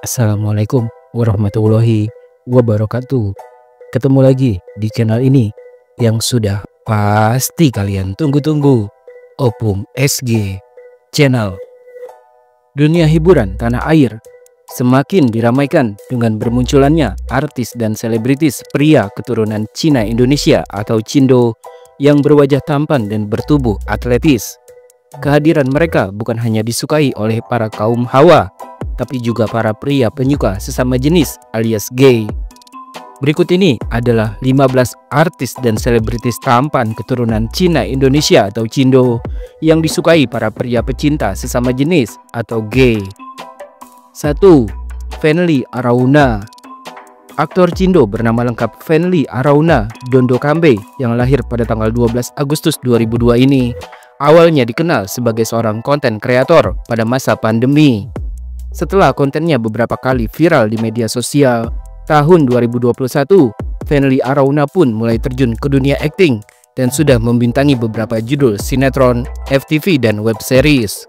Assalamualaikum warahmatullahi wabarakatuh. Ketemu lagi di channel ini yang sudah pasti kalian tunggu-tunggu, Opung SG Channel. Dunia hiburan tanah air semakin diramaikan dengan bermunculannya artis dan selebritis pria keturunan Cina Indonesia atau Cindo yang berwajah tampan dan bertubuh atletis. Kehadiran mereka bukan hanya disukai oleh para kaum hawa, tapi juga para pria penyuka sesama jenis alias gay. Berikut ini adalah 15 artis dan selebritis tampan keturunan Cina Indonesia atau Cindo yang disukai para pria pecinta sesama jenis atau gay. 1. Fenly Arauna. Aktor Cindo bernama lengkap Fenly Arauna Dondo Kambe yang lahir pada tanggal 12 Agustus 2002 ini awalnya dikenal sebagai seorang konten kreator pada masa pandemi. Setelah kontennya beberapa kali viral di media sosial, tahun 2021, Fenly Arauna pun mulai terjun ke dunia akting dan sudah membintangi beberapa judul sinetron, FTV, dan web series.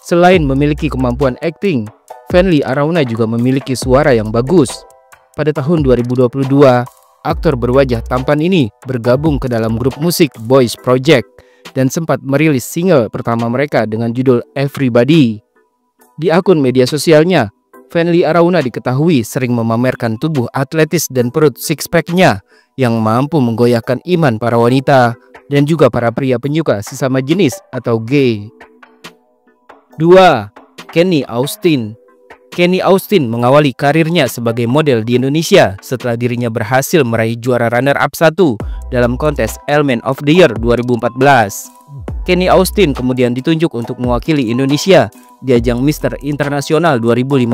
Selain memiliki kemampuan akting, Fenly Arauna juga memiliki suara yang bagus. Pada tahun 2022, aktor berwajah tampan ini bergabung ke dalam grup musik Boys Project dan sempat merilis single pertama mereka dengan judul Everybody. Di akun media sosialnya, Fenly Arauna diketahui sering memamerkan tubuh atletis dan perut six-pack-nya yang mampu menggoyahkan iman para wanita dan juga para pria penyuka sesama jenis atau gay. 2. Kenny Austin. Kenny Austin mengawali karirnya sebagai model di Indonesia setelah dirinya berhasil meraih juara runner-up 1 dalam kontes Element of the Year 2014. Kenny Austin kemudian ditunjuk untuk mewakili Indonesia di ajang Mr. Internasional 2015.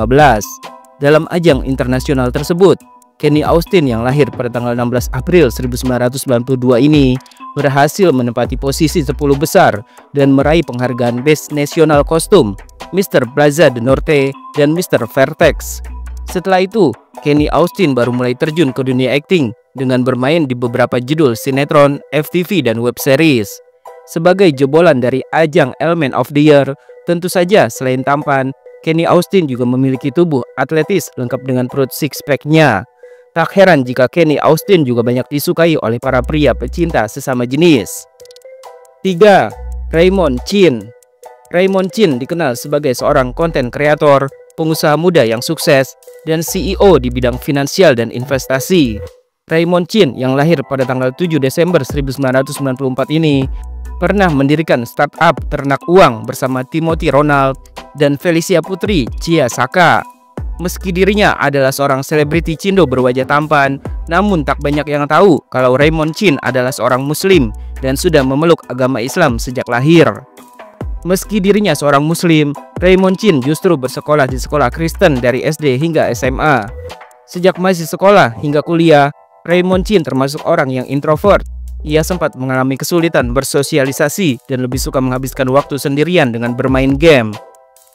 Dalam ajang internasional tersebut, Kenny Austin yang lahir pada tanggal 16 April 1992 ini berhasil menempati posisi 10 besar dan meraih penghargaan Best National Costume, Mr. Plaza de Norte, dan Mr. Vertex. Setelah itu, Kenny Austin baru mulai terjun ke dunia akting dengan bermain di beberapa judul sinetron, FTV, dan web series. Sebagai jebolan dari ajang Element of the Year, tentu saja selain tampan, Kenny Austin juga memiliki tubuh atletis lengkap dengan perut six-pack-nya. Tak heran jika Kenny Austin juga banyak disukai oleh para pria pecinta sesama jenis. 3. Raymond Chin. Raymond Chin dikenal sebagai seorang konten kreator, pengusaha muda yang sukses, dan CEO di bidang finansial dan investasi. Raymond Chin yang lahir pada tanggal 7 Desember 1994 ini pernah mendirikan startup ternak uang bersama Timothy Ronald dan Felicia Putri Cia Saka. Meski dirinya adalah seorang selebriti Cindo berwajah tampan, namun tak banyak yang tahu kalau Raymond Chin adalah seorang Muslim dan sudah memeluk agama Islam sejak lahir. Meski dirinya seorang Muslim, Raymond Chin justru bersekolah di sekolah Kristen dari SD hingga SMA. Sejak masih sekolah hingga kuliah, Raymond Chin termasuk orang yang introvert. Ia sempat mengalami kesulitan bersosialisasi dan lebih suka menghabiskan waktu sendirian dengan bermain game.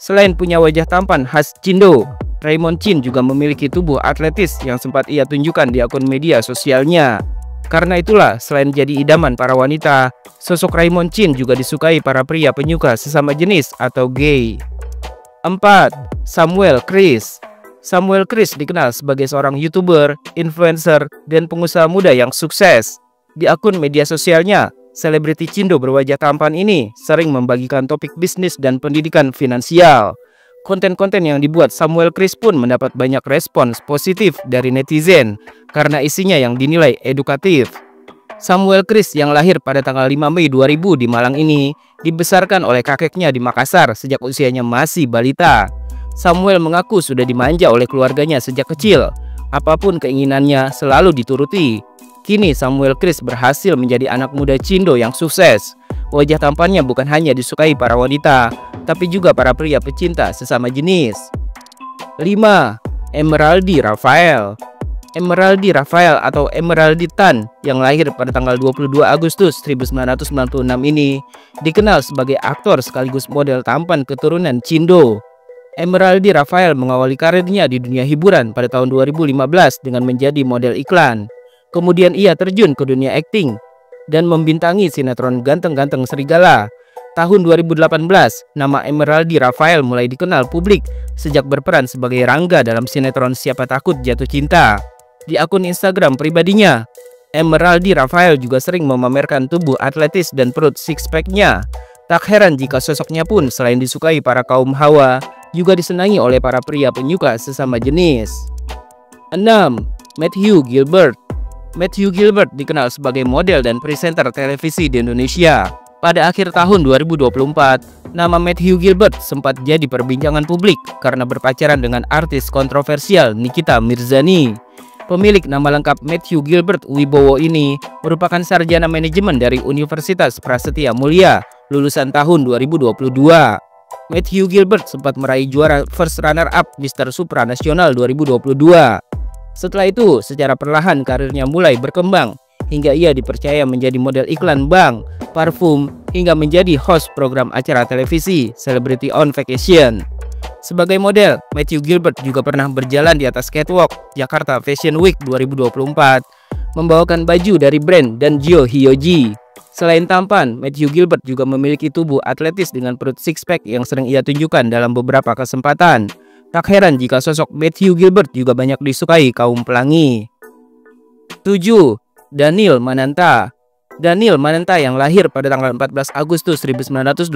Selain punya wajah tampan khas Cindo, Raymond Chin juga memiliki tubuh atletis yang sempat ia tunjukkan di akun media sosialnya. Karena itulah, selain jadi idaman para wanita, sosok Raymond Chin juga disukai para pria penyuka sesama jenis atau gay. 4. Samuel Chris. Samuel Chris dikenal sebagai seorang YouTuber, influencer, dan pengusaha muda yang sukses. Di akun media sosialnya, selebriti Cindo berwajah tampan ini sering membagikan topik bisnis dan pendidikan finansial. Konten-konten yang dibuat Samuel Chris pun mendapat banyak respons positif dari netizen karena isinya yang dinilai edukatif. Samuel Chris yang lahir pada tanggal 5 Mei 2000 di Malang ini dibesarkan oleh kakeknya di Makassar sejak usianya masih balita. Samuel mengaku sudah dimanja oleh keluarganya sejak kecil. Apapun keinginannya selalu dituruti. Kini Samuel Chris berhasil menjadi anak muda Cindo yang sukses. Wajah tampannya bukan hanya disukai para wanita, tapi juga para pria pecinta sesama jenis. 5. Emeraldi Rafael. Emeraldi Rafael atau Emeraldi Tan yang lahir pada tanggal 22 Agustus 1996 ini dikenal sebagai aktor sekaligus model tampan keturunan Cindo. Emeraldi Rafael mengawali karirnya di dunia hiburan pada tahun 2015 dengan menjadi model iklan. Kemudian ia terjun ke dunia akting dan membintangi sinetron Ganteng-Ganteng Serigala. Tahun 2018, nama Emeraldi Rafael mulai dikenal publik sejak berperan sebagai Rangga dalam sinetron Siapa Takut Jatuh Cinta. Di akun Instagram pribadinya, Emeraldi Rafael juga sering memamerkan tubuh atletis dan perut six-pack-nya. Tak heran jika sosoknya pun selain disukai para kaum hawa, juga disenangi oleh para pria penyuka sesama jenis. 6. Matthew Gilbert. Matthew Gilbert dikenal sebagai model dan presenter televisi di Indonesia. Pada akhir tahun 2024, nama Matthew Gilbert sempat jadi perbincangan publik karena berpacaran dengan artis kontroversial Nikita Mirzani. Pemilik nama lengkap Matthew Gilbert Wibowo ini merupakan sarjana manajemen dari Universitas Prasetya Mulia, lulusan tahun 2022. Matthew Gilbert sempat meraih juara first runner-up Mister Supranasional 2022. Setelah itu, secara perlahan karirnya mulai berkembang, hingga ia dipercaya menjadi model iklan bank, parfum, hingga menjadi host program acara televisi Celebrity on Vacation. Sebagai model, Matthew Gilbert juga pernah berjalan di atas catwalk Jakarta Fashion Week 2024, membawakan baju dari brand dan Gio Hyoji. Selain tampan, Matthew Gilbert juga memiliki tubuh atletis dengan perut six-pack yang sering ia tunjukkan dalam beberapa kesempatan. Tak heran jika sosok Matthew Gilbert juga banyak disukai kaum pelangi. 7. Daniel Mananta. Daniel Mananta yang lahir pada tanggal 14 Agustus 1981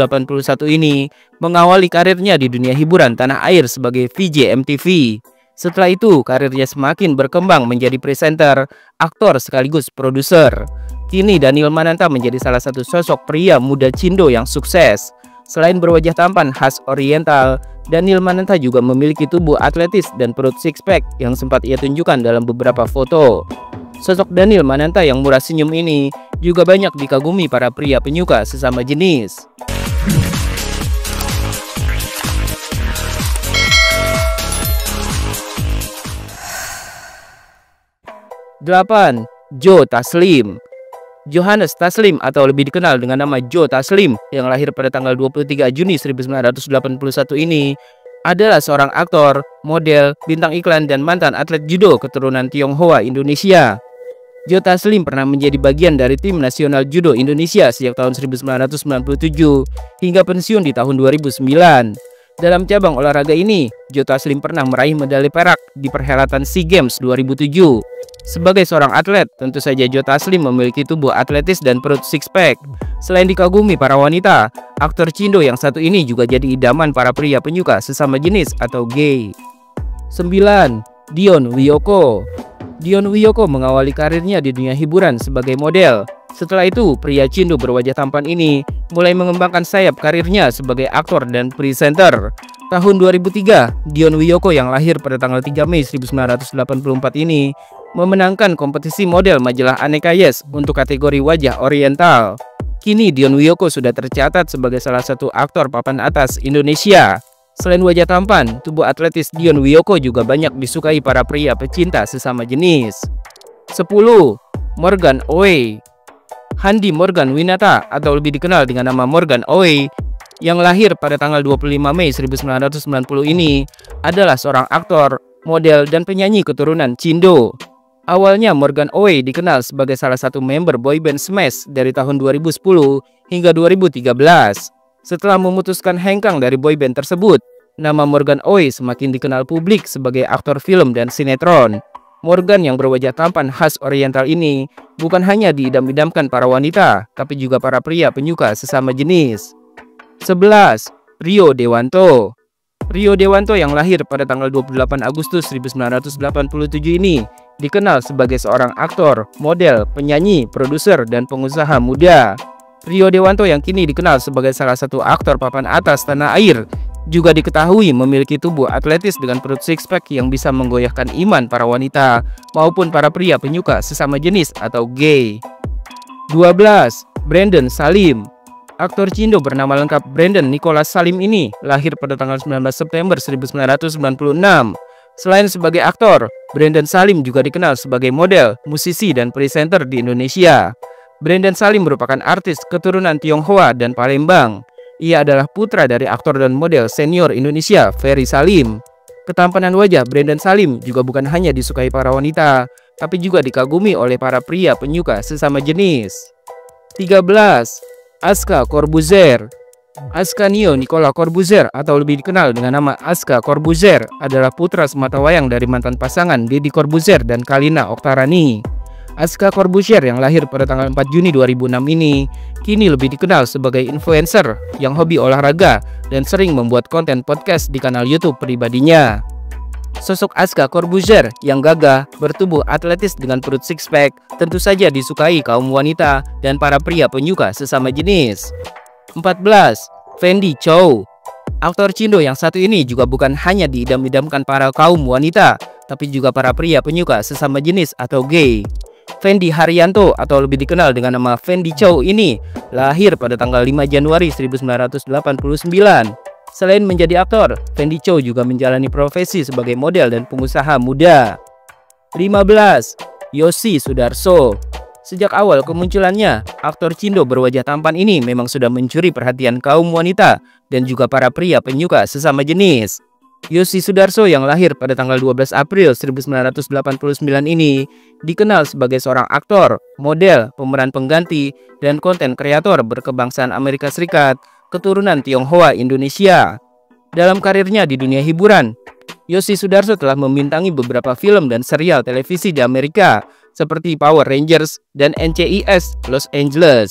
ini mengawali karirnya di dunia hiburan tanah air sebagai VJ MTV. Setelah itu, karirnya semakin berkembang menjadi presenter, aktor sekaligus produser. Kini Daniel Mananta menjadi salah satu sosok pria muda Cindo yang sukses. Selain berwajah tampan khas Oriental, Daniel Mananta juga memiliki tubuh atletis dan perut six-pack yang sempat ia tunjukkan dalam beberapa foto. Sosok Daniel Mananta yang murah senyum ini juga banyak dikagumi para pria penyuka sesama jenis. 8. Joe Taslim. Johannes Taslim atau lebih dikenal dengan nama Joe Taslim yang lahir pada tanggal 23 Juni 1981 ini adalah seorang aktor, model, bintang iklan, dan mantan atlet judo keturunan Tionghoa Indonesia. Joe Taslim pernah menjadi bagian dari tim nasional judo Indonesia sejak tahun 1997 hingga pensiun di tahun 2009. Dalam cabang olahraga ini, Joe Taslim pernah meraih medali perak di perhelatan SEA Games 2007. Sebagai seorang atlet, tentu saja Joe Taslim memiliki tubuh atletis dan perut six-pack. Selain dikagumi para wanita, aktor Cindo yang satu ini juga jadi idaman para pria penyuka sesama jenis atau gay. 9. Dion Wiyoko. Dion Wiyoko mengawali karirnya di dunia hiburan sebagai model. Setelah itu, pria Cindo berwajah tampan ini mulai mengembangkan sayap karirnya sebagai aktor dan presenter. Tahun 2003, Dion Wiyoko yang lahir pada tanggal 3 Mei 1984 ini memenangkan kompetisi model majalah Aneka Yes untuk kategori wajah Oriental. Kini Dion Wiyoko sudah tercatat sebagai salah satu aktor papan atas Indonesia. Selain wajah tampan, tubuh atletis Dion Wiyoko juga banyak disukai para pria pecinta sesama jenis. 10. Morgan Oey. Handi Morgan Winata atau lebih dikenal dengan nama Morgan Oey yang lahir pada tanggal 25 Mei 1990 ini adalah seorang aktor, model, dan penyanyi keturunan Cindo. Awalnya Morgan Oey dikenal sebagai salah satu member boyband Smash dari tahun 2010 hingga 2013. Setelah memutuskan hengkang dari boyband tersebut, nama Morgan Oey semakin dikenal publik sebagai aktor film dan sinetron. Morgan yang berwajah tampan khas Oriental ini bukan hanya diidam-idamkan para wanita, tapi juga para pria penyuka sesama jenis. 11. Rio Dewanto. Rio Dewanto yang lahir pada tanggal 28 Agustus 1987 ini dikenal sebagai seorang aktor, model, penyanyi, produser, dan pengusaha muda. Rio Dewanto yang kini dikenal sebagai salah satu aktor papan atas tanah air juga diketahui memiliki tubuh atletis dengan perut six-pack yang bisa menggoyahkan iman para wanita maupun para pria penyuka sesama jenis atau gay. 12. Brandon Salim. Aktor Cindo bernama lengkap Brandon Nicholas Salim ini lahir pada tanggal 19 September 1996. Selain sebagai aktor, Brandon Salim juga dikenal sebagai model, musisi, dan presenter di Indonesia. Brandon Salim merupakan artis keturunan Tionghoa dan Palembang. Ia adalah putra dari aktor dan model senior Indonesia, Ferry Salim. Ketampanan wajah Brandon Salim juga bukan hanya disukai para wanita, tapi juga dikagumi oleh para pria penyuka sesama jenis. 13. Aska Corbuzier. Ascanio Nicola Corbuzier atau lebih dikenal dengan nama Aska Corbuzier adalah putra sematawayang dari mantan pasangan Deddy Corbuzier dan Kalina Oktarani. Aska Corbuzier yang lahir pada tanggal 4 Juni 2006 ini kini lebih dikenal sebagai influencer yang hobi olahraga dan sering membuat konten podcast di kanal YouTube pribadinya. Sosok Aska Corbuzier yang gagah, bertubuh atletis dengan perut six pack tentu saja disukai kaum wanita dan para pria penyuka sesama jenis. 14. Fendi Chow. Aktor Cindo yang satu ini juga bukan hanya diidam-idamkan para kaum wanita, tapi juga para pria penyuka sesama jenis atau gay. Fendi Haryanto atau lebih dikenal dengan nama Fendi Chow ini lahir pada tanggal 5 Januari 1989. Selain menjadi aktor, Fendi Chow juga menjalani profesi sebagai model dan pengusaha muda. 15. Yosi Sudarso. Sejak awal kemunculannya, aktor Cindo berwajah tampan ini memang sudah mencuri perhatian kaum wanita dan juga para pria penyuka sesama jenis. Yosi Sudarso yang lahir pada tanggal 12 April 1989 ini dikenal sebagai seorang aktor, model, pemeran pengganti, dan konten kreator berkebangsaan Amerika Serikat, keturunan Tionghoa Indonesia. Dalam karirnya di dunia hiburan, Yosi Sudarso telah membintangi beberapa film dan serial televisi di Amerika seperti Power Rangers dan NCIS Los Angeles.